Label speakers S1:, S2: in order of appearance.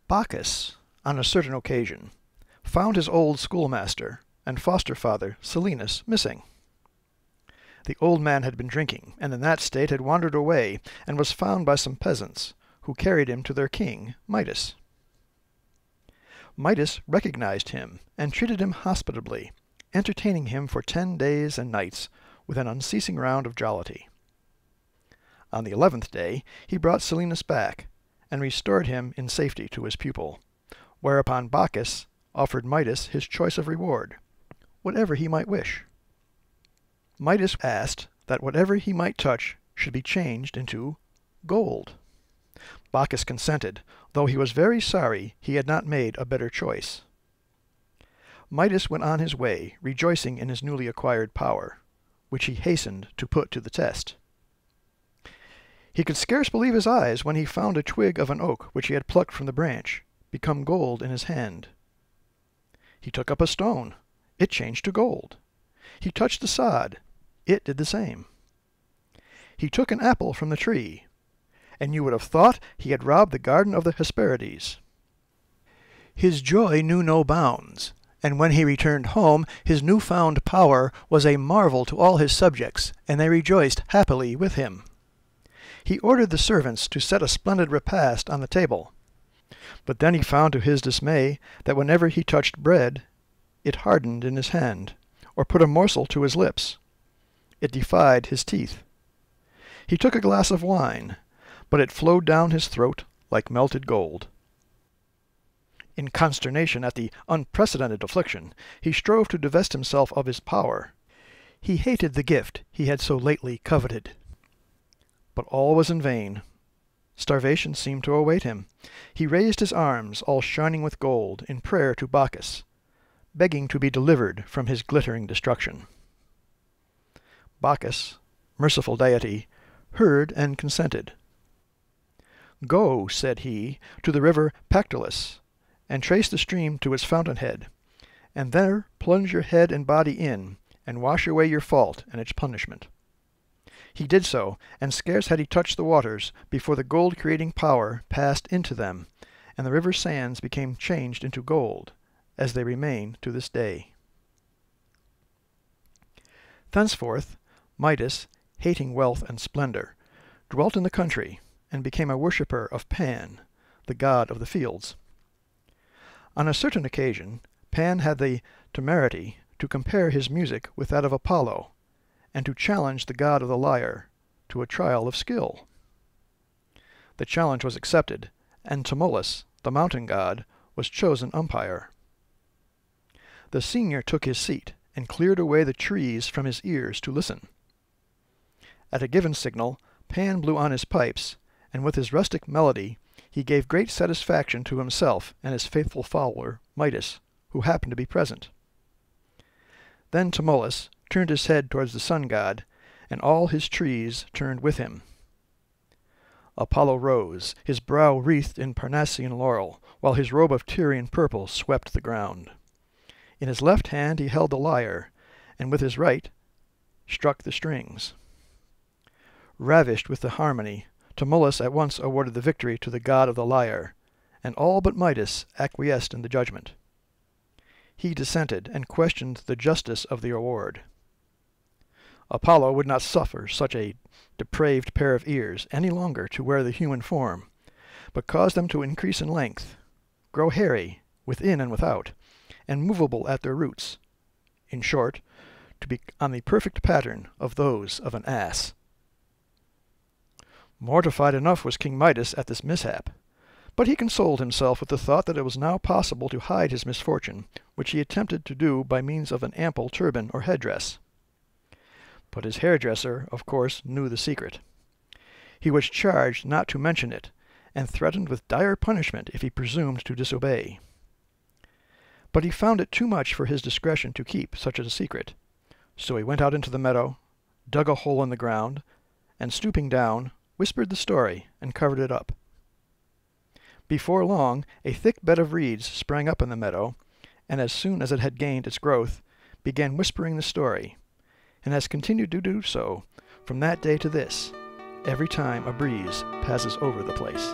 S1: Bacchus, on a certain occasion, found his old schoolmaster and foster father Silenus missing. The old man had been drinking, and in that state had wandered away, and was found by some peasants, who carried him to their king, Midas. Midas recognized him, and treated him hospitably, entertaining him for 10 days and nights with an unceasing round of jollity. On the 11th day he brought Silenus back, and restored him in safety to his pupil, whereupon Bacchus offered Midas his choice of reward, whatever he might wish. Midas asked that whatever he might touch should be changed into gold. Bacchus consented, though he was very sorry he had not made a better choice. Midas went on his way, rejoicing in his newly acquired power, which he hastened to put to the test. He could scarce believe his eyes when he found a twig of an oak which he had plucked from the branch become gold in his hand. He took up a stone. It changed to gold. He touched the sod. It did the same. He took an apple from the tree, and you would have thought he had robbed the garden of the Hesperides. His joy knew no bounds, and when he returned home his new-found power was a marvel to all his subjects, and they rejoiced happily with him. He ordered the servants to set a splendid repast on the table, but then he found to his dismay that whenever he touched bread, it hardened in his hand, or put a morsel to his lips. It defied his teeth. He took a glass of wine, but it flowed down his throat like melted gold. In consternation at the unprecedented affliction, he strove to divest himself of his power. He hated the gift he had so lately coveted. But all was in vain. Starvation seemed to await him. He raised his arms, all shining with gold, in prayer to Bacchus, begging to be delivered from his glittering destruction. Bacchus, merciful deity, heard and consented. "Go," said he, "to the river Pactolus, and trace the stream to its fountainhead, and there plunge your head and body in, and wash away your fault and its punishment." He did so, and scarce had he touched the waters before the gold-creating power passed into them, and the river's sands became changed into gold, as they remain to this day. Thenceforth Midas, hating wealth and splendor, dwelt in the country, and became a worshipper of Pan, the god of the fields. On a certain occasion Pan had the temerity to compare his music with that of Apollo, and to challenge the god of the lyre to a trial of skill. The challenge was accepted, and Tmolus, the mountain god, was chosen umpire. The senior took his seat, and cleared away the trees from his ears to listen. At a given signal, Pan blew on his pipes, and with his rustic melody he gave great satisfaction to himself and his faithful follower, Midas, who happened to be present. Then Tmolus turned his head towards the sun god, and all his trees turned with him. Apollo rose, his brow wreathed in Parnassian laurel, while his robe of Tyrian purple swept the ground. In his left hand he held the lyre, and with his right struck the strings. Ravished with the harmony, Tmolus at once awarded the victory to the god of the lyre, and all but Midas acquiesced in the judgment. He dissented, and questioned the justice of the award. Apollo would not suffer such a depraved pair of ears any longer to wear the human form, but caused them to increase in length, grow hairy within and without, and movable at their roots, in short, to be on the perfect pattern of those of an ass. Mortified enough was King Midas at this mishap, but he consoled himself with the thought that it was now possible to hide his misfortune, which he attempted to do by means of an ample turban or headdress. But his hairdresser, of course, knew the secret. He was charged not to mention it, and threatened with dire punishment if he presumed to disobey. But he found it too much for his discretion to keep such a secret, so he went out into the meadow, dug a hole in the ground, and stooping down, whispered the story and covered it up. Before long a thick bed of reeds sprang up in the meadow, and as soon as it had gained its growth, began whispering the story, and has continued to do so from that day to this, every time a breeze passes over the place.